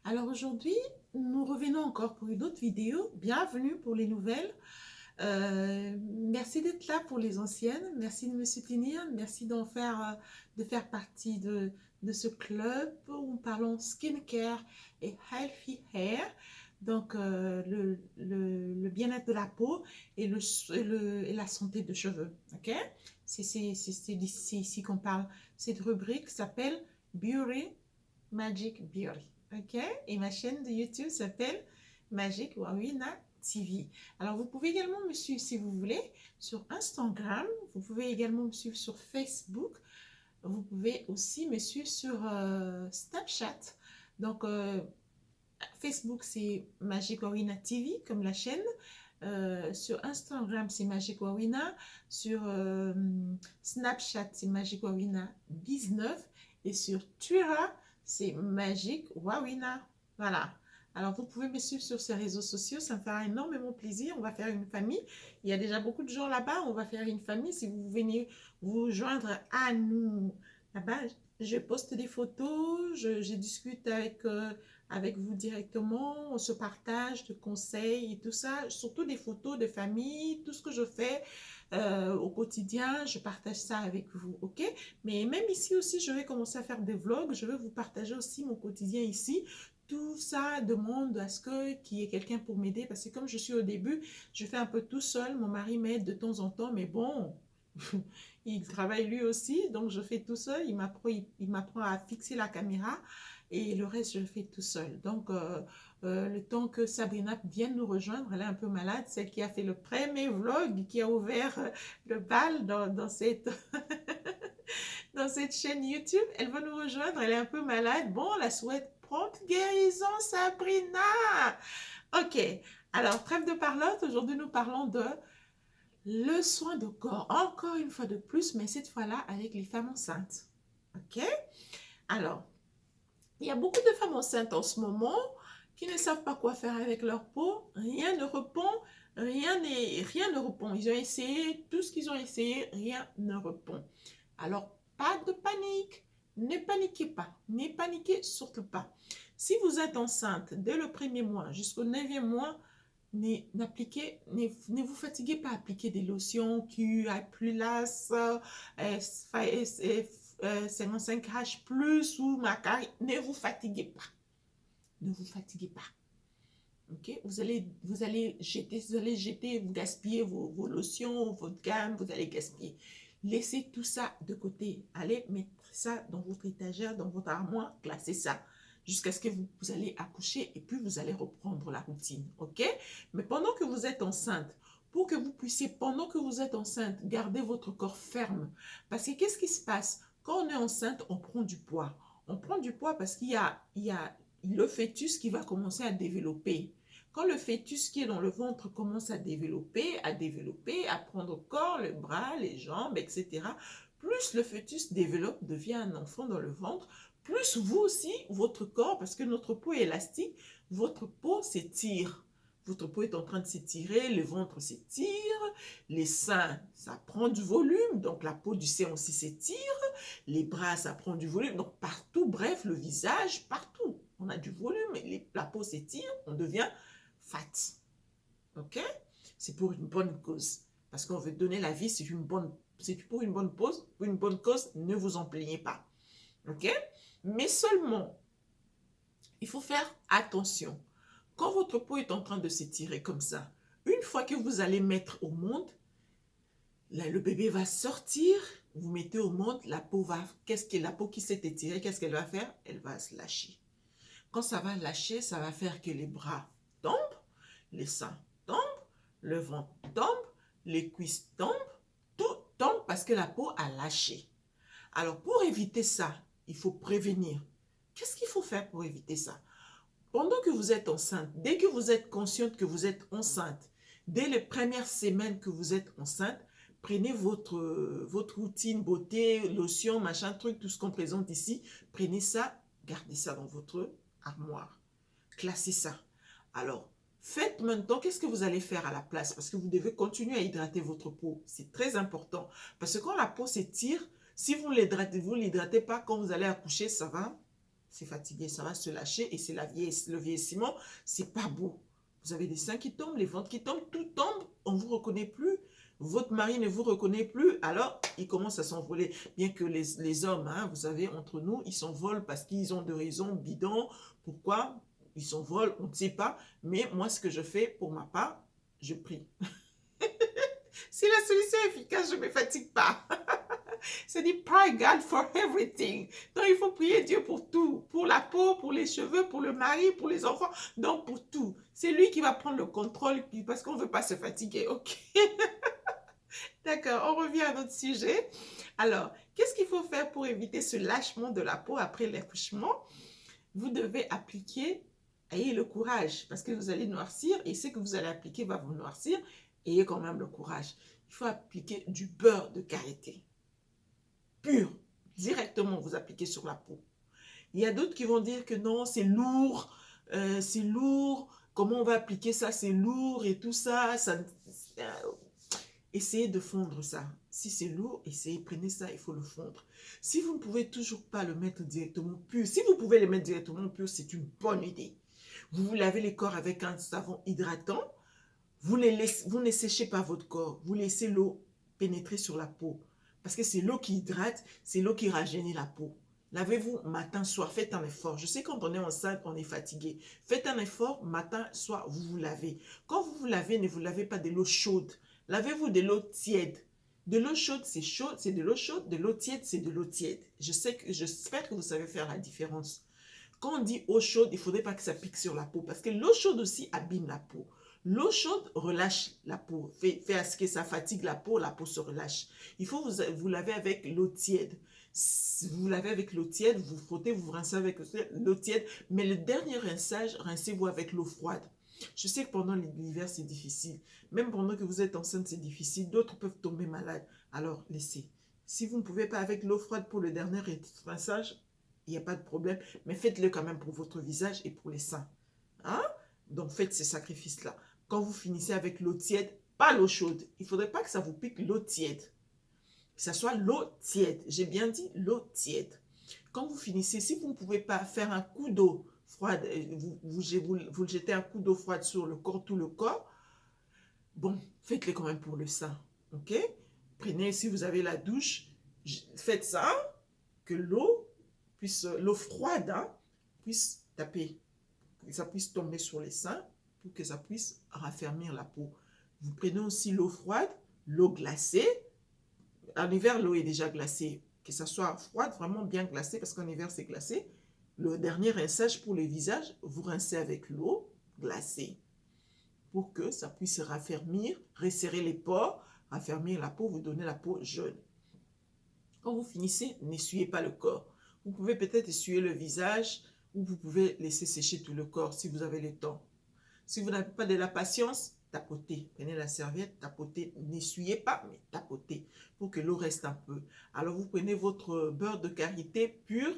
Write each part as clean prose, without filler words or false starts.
Alors aujourd'hui, nous revenons encore pour une autre vidéo. Bienvenue pour les nouvelles. Merci d'être là pour les anciennes. Merci de me soutenir. Merci de faire partie de ce club où nous parlons skincare et healthy hair. Donc, le bien-être de la peau et la santé de cheveux. OK? C'est ici qu'on parle. Cette rubrique s'appelle Beauty Magic Beauty. OK? Et ma chaîne de YouTube s'appelle Magic Wawina TV. Alors, vous pouvez également me suivre si vous voulez sur Instagram. Vous pouvez également me suivre sur Facebook. Vous pouvez aussi me suivre sur Snapchat. Donc, Facebook, c'est Magic Wawina TV, comme la chaîne. Sur Instagram, c'est Magic Wawina. Sur Snapchat, c'est Magic Wawina 19. Et sur Twitter, c'est Magic Wawina. Voilà. Alors, vous pouvez me suivre sur ces réseaux sociaux. Ça me fera énormément plaisir. On va faire une famille. Il y a déjà beaucoup de gens là-bas. On va faire une famille. Si vous venez vous joindre à nous là-bas, je poste des photos. Je discute avec vous directement. On se partage de conseils et tout ça. Surtout des photos de famille. Tout ce que je fais au quotidien, je partage ça avec vous. OK? Mais même ici aussi, je vais commencer à faire des vlogs. Je vais vous partager aussi mon quotidien ici. Tout ça demande à ce qu'il y ait quelqu'un pour m'aider parce que comme je suis au début, je fais un peu tout seul. Mon mari m'aide de temps en temps, mais bon, il travaille lui aussi, donc je fais tout seul. Il m'apprend à fixer la caméra et le reste, je le fais tout seul. Donc, le temps que Sabrina vienne nous rejoindre, elle est un peu malade, celle qui a fait le premier vlog, qui a ouvert le bal dans cette chaîne YouTube. Elle va nous rejoindre, elle est un peu malade. Bon, on la souhaite prompte guérison, Sabrina. Ok, alors trêve de parlotte, aujourd'hui nous parlons de le soin de corps. Encore une fois de plus, mais cette fois-là avec les femmes enceintes. Ok, alors, il y a beaucoup de femmes enceintes en ce moment qui ne savent pas quoi faire avec leur peau. Rien ne répond, rien ne répond. Ils ont essayé tout ce qu'ils ont essayé, rien ne répond. Alors, pas de panique. Ne paniquez pas. Ne paniquez surtout pas. Si vous êtes enceinte dès le premier mois jusqu'au 9e mois, ne vous fatiguez pas à appliquer des lotions QI+, 55H+, ou Macari. Ne vous fatiguez pas. Ne vous fatiguez pas. Ok, vous allez jeter, vous gaspiller vos lotions, votre gamme, vous allez gaspiller. Laissez tout ça de côté. Allez mettre ça dans votre étagère, dans votre armoire, classez ça jusqu'à ce que vous allez accoucher et puis vous allez reprendre la routine. Ok? Mais pendant que vous êtes enceinte, pour que vous puissiez, pendant que vous êtes enceinte, garder votre corps ferme. Parce que qu'est-ce qui se passe? Quand on est enceinte, on prend du poids. On prend du poids parce qu'il y a le fœtus qui va commencer à développer. Quand le fœtus qui est dans le ventre commence à développer, à prendre corps, le bras, les jambes, etc., plus le fœtus développe, devient un enfant dans le ventre, plus vous aussi, votre corps, parce que notre peau est élastique, votre peau s'étire. Votre peau est en train de s'étirer, le ventre s'étire, les seins, ça prend du volume, donc la peau du sein aussi s'étire, les bras, ça prend du volume, donc partout, bref, le visage, partout, on a du volume, la peau s'étire, on devient fat. Ok? C'est pour une bonne cause. Parce qu'on veut donner la vie, c'est pour une bonne cause, ne vous en plaignez pas. Ok? Mais seulement, il faut faire attention. Quand votre peau est en train de s'étirer comme ça, une fois que vous allez mettre au monde, là, le bébé va sortir, vous mettez au monde, la peau qui s'est étirée, qu'est-ce qu'elle va faire? Elle va se lâcher. Quand ça va lâcher, ça va faire que les bras tombent, les seins tombent, le ventre tombe, les cuisses tombent, tout tombe parce que la peau a lâché. Alors, pour éviter ça, il faut prévenir. Qu'est-ce qu'il faut faire pour éviter ça? Pendant que vous êtes enceinte, dès que vous êtes consciente que vous êtes enceinte, dès les premières semaines que vous êtes enceinte, prenez votre routine beauté, lotion, machin, truc, tout ce qu'on présente ici. Prenez ça, gardez ça dans votre armoire. Classez ça. Alors, faites maintenant, qu'est-ce que vous allez faire à la place? Parce que vous devez continuer à hydrater votre peau. C'est très important. Parce que quand la peau s'étire, si vous ne l'hydratez pas, quand vous allez accoucher, ça va c'est fatigué, ça va se lâcher et c'est le vieillissement, c'est pas beau. Vous avez des seins qui tombent, les ventres qui tombent, tout tombe, on ne vous reconnaît plus, votre mari ne vous reconnaît plus, alors il commence à s'envoler. Bien que les hommes, hein, vous savez, entre nous, ils s'envolent parce qu'ils ont des raisons bidons. Pourquoi ils s'envolent, on ne sait pas. Mais moi, ce que je fais, pour ma part, je prie. C'est la solution efficace, je ne me fatigue pas. C'est dit, pray God for everything. Donc, il faut prier Dieu pour tout. Pour la peau, pour les cheveux, pour le mari, pour les enfants. Donc, pour tout. C'est lui qui va prendre le contrôle parce qu'on ne veut pas se fatiguer. OK? D'accord, on revient à notre sujet. Alors, qu'est-ce qu'il faut faire pour éviter ce lâchement de la peau après l'accouchement? Vous devez appliquer, ayez le courage, parce que vous allez noircir, et ce que vous allez appliquer va vous noircir, ayez quand même le courage. Il faut appliquer du beurre de karité. Pur, directement vous appliquez sur la peau. Il y a d'autres qui vont dire que non, c'est lourd, comment on va appliquer ça, c'est lourd et tout ça, essayez de fondre ça. Si c'est lourd, essayez, prenez ça, il faut le fondre. Si vous ne pouvez toujours pas le mettre directement pur, si vous pouvez le mettre directement pur, c'est une bonne idée. Vous lavez les corps avec un savon hydratant, vous ne séchez pas votre corps, vous laissez l'eau pénétrer sur la peau. Parce que c'est l'eau qui hydrate, c'est l'eau qui rajeunit la peau. Lavez-vous matin, soir, faites un effort. Je sais quand on est enceinte, on est fatigué. Faites un effort, matin, soir, vous vous lavez. Quand vous vous lavez, ne vous lavez pas de l'eau chaude. Lavez-vous de l'eau tiède. De l'eau chaude, c'est de l'eau chaude. De l'eau tiède, c'est de l'eau tiède. J'espère que vous savez faire la différence. Quand on dit eau chaude, il ne faudrait pas que ça pique sur la peau. Parce que l'eau chaude aussi abîme la peau. L'eau chaude relâche la peau, fait à ce que ça fatigue la peau se relâche. Il faut vous laver avec l'eau tiède. Si vous lavez avec l'eau tiède, vous frottez, vous rincez avec l'eau tiède. Mais le dernier rinçage, rincez-vous avec l'eau froide. Je sais que pendant l'hiver, c'est difficile. Même pendant que vous êtes enceinte, c'est difficile. D'autres peuvent tomber malades. Alors, laissez. Si vous ne pouvez pas avec l'eau froide pour le dernier rinçage, il n'y a pas de problème. Mais faites-le quand même pour votre visage et pour les seins. Hein? Donc, faites ces sacrifices-là. Quand vous finissez avec l'eau tiède, pas l'eau chaude. Il ne faudrait pas que ça vous pique l'eau tiède. Que ça soit l'eau tiède. J'ai bien dit l'eau tiède. Quand vous finissez, si vous ne pouvez pas faire un coup d'eau froide, vous jetez un coup d'eau froide sur le corps, tout le corps, bon, faites-le quand même pour le sein. OK? Prenez, si vous avez la douche, faites ça, que l'eau froide, hein, puisse taper, que ça puisse tomber sur les seins, pour que ça puisse raffermir la peau. Vous prenez aussi l'eau froide, l'eau glacée. En hiver, l'eau est déjà glacée. Que ça soit froide, vraiment bien glacée, parce qu'en hiver, c'est glacé. Le dernier rinçage pour le visage, vous rincez avec l'eau glacée pour que ça puisse raffermir, resserrer les pores, raffermir la peau, vous donner la peau jaune. Quand vous finissez, n'essuyez pas le corps. Vous pouvez peut-être essuyer le visage ou vous pouvez laisser sécher tout le corps si vous avez le temps. Si vous n'avez pas de la patience, tapotez. Prenez la serviette, tapotez. N'essuyez pas, mais tapotez pour que l'eau reste un peu. Alors, vous prenez votre beurre de karité pur.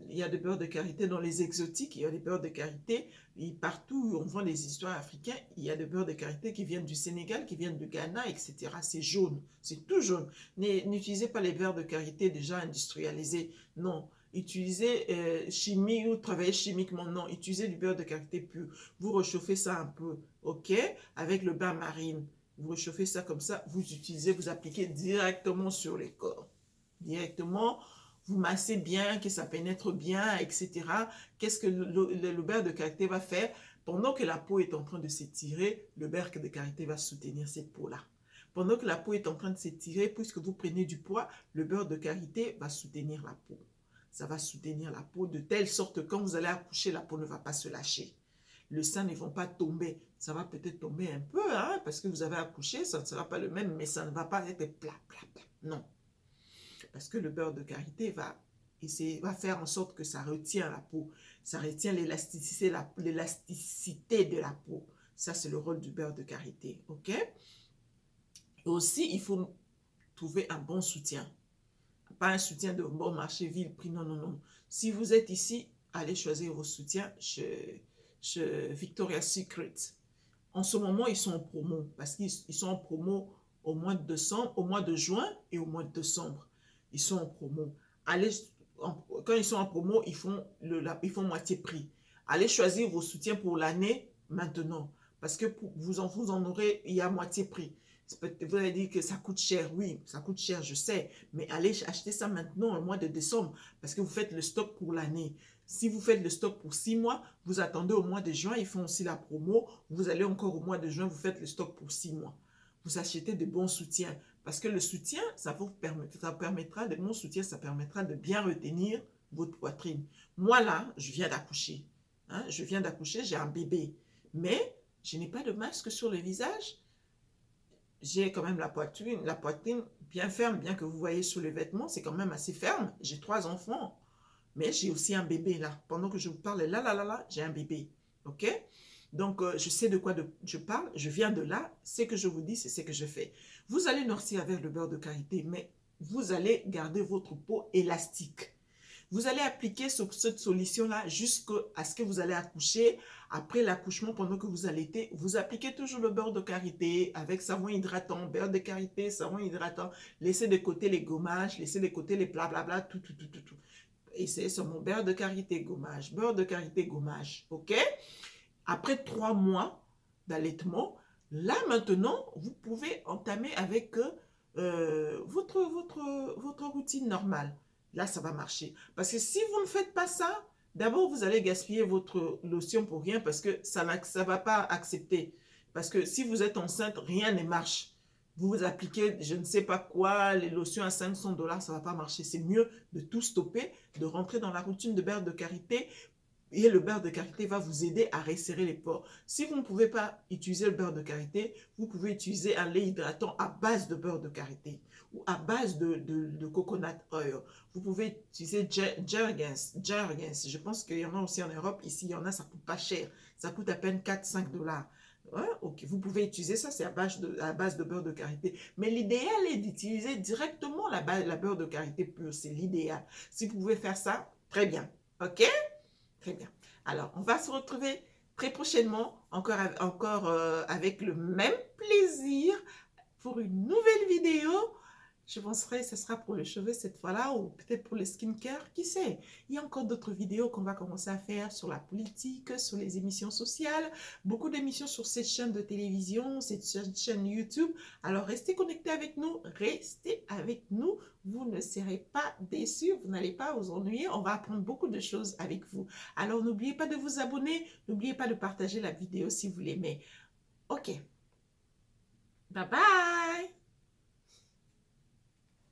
Il y a des beurres de karité dans les exotiques, il y a des beurres de karité. Et partout où on vend les histoires africaines, il y a des beurres de karité qui viennent du Sénégal, qui viennent du Ghana, etc. C'est jaune, c'est tout jaune. N'utilisez pas les beurres de karité déjà industrialisés. Non. Utilisez chimie ou travailler chimiquement. Non, utilisez du beurre de karité pur. Vous réchauffez ça un peu, ok? Avec le bain marine. Vous réchauffez ça comme ça, vous utilisez, vous appliquez directement sur les corps. Directement, vous massez bien, que ça pénètre bien, etc. Qu'est-ce que le beurre de karité va faire? Pendant que la peau est en train de s'étirer, le beurre de karité va soutenir cette peau-là. Pendant que la peau est en train de s'étirer, puisque vous prenez du poids, le beurre de karité va soutenir la peau. Ça va soutenir la peau de telle sorte que quand vous allez accoucher, la peau ne va pas se lâcher. Le sein ne va pas tomber. Ça va peut-être tomber un peu, hein, parce que vous avez accouché, ça ne sera pas le même, mais ça ne va pas être plat, plat, plat. Non. Parce que le beurre de karité va faire en sorte que ça retient la peau. Ça retient l'élasticité de la peau. Ça, c'est le rôle du beurre de karité. OK? Et aussi, il faut trouver un bon soutien. Pas un soutien de bon marché, vil prix. Non, non, non. Si vous êtes ici, allez choisir vos soutiens chez Victoria's Secret. En ce moment, ils sont en promo. Parce qu'ils sont en promo au mois de décembre, au mois de juin et au mois de décembre. Ils sont en promo. Allez quand ils sont en promo, ils font moitié prix. Allez choisir vos soutiens pour l'année maintenant. Parce que vous en aurez, il y a moitié prix. Vous allez dire que ça coûte cher. Oui, ça coûte cher, je sais. Mais allez acheter ça maintenant, au mois de décembre. Parce que vous faites le stock pour l'année. Si vous faites le stock pour 6 mois, vous attendez au mois de juin, ils font aussi la promo. Vous allez encore au mois de juin, vous faites le stock pour 6 mois. Vous achetez de bons soutiens. Parce que le soutien, ça permettra, de bons soutiens, ça permettra de bien retenir votre poitrine. Moi là, je viens d'accoucher. Hein, je viens d'accoucher, j'ai un bébé. Mais je n'ai pas de masque sur le visage. J'ai quand même la poitrine bien ferme, bien que vous voyez sur les vêtements, c'est quand même assez ferme. J'ai 3 enfants, mais j'ai aussi un bébé là. Pendant que je vous parle, là, j'ai un bébé. Ok? Donc, je sais de quoi je parle, je viens de là, ce que je vous dis, c'est ce que je fais. Vous allez noircir avec le beurre de karité, mais vous allez garder votre peau élastique. Vous allez appliquer cette solution-là jusqu'à ce que vous allez accoucher. Après l'accouchement, pendant que vous allaitez, vous appliquez toujours le beurre de karité avec savon hydratant, beurre de karité, savon hydratant. Laissez de côté les gommages, laissez de côté les blablabla, tout. Et c'est sur mon beurre de karité, gommage, beurre de karité, gommage. OK? Après 3 mois d'allaitement, là maintenant, vous pouvez entamer avec votre routine normale. Là, ça va marcher. Parce que si vous ne faites pas ça, d'abord, vous allez gaspiller votre lotion pour rien parce que ça ne va pas accepter. Parce que si vous êtes enceinte, rien ne marche. Vous vous appliquez, je ne sais pas quoi, les lotions à 500 $, ça ne va pas marcher. C'est mieux de tout stopper, de rentrer dans la routine de beurre de karité. Et le beurre de karité va vous aider à resserrer les pores. Si vous ne pouvez pas utiliser le beurre de karité, vous pouvez utiliser un lait hydratant à base de beurre de karité ou à base de coconut oil. Vous pouvez utiliser Jergens. Je pense qu'il y en a aussi en Europe. Ici, il y en a, ça ne coûte pas cher. Ça coûte à peine 4-5 $. Ouais, ok, vous pouvez utiliser ça, c'est à base de beurre de karité. Mais l'idéal est d'utiliser directement la beurre de karité pure. C'est l'idéal. Si vous pouvez faire ça, très bien. OK? Très bien. Alors, on va se retrouver très prochainement, encore avec le même plaisir pour une nouvelle vidéo. Je penserai que ce sera pour les cheveux cette fois-là ou peut-être pour le skincare, qui sait. Il y a encore d'autres vidéos qu'on va commencer à faire sur la politique, sur les émissions sociales, beaucoup d'émissions sur cette chaîne de télévision, cette chaîne YouTube. Alors restez connectés avec nous, restez avec nous. Vous ne serez pas déçus, vous n'allez pas vous ennuyer. On va apprendre beaucoup de choses avec vous. Alors n'oubliez pas de vous abonner, n'oubliez pas de partager la vidéo si vous l'aimez. Ok. Bye bye!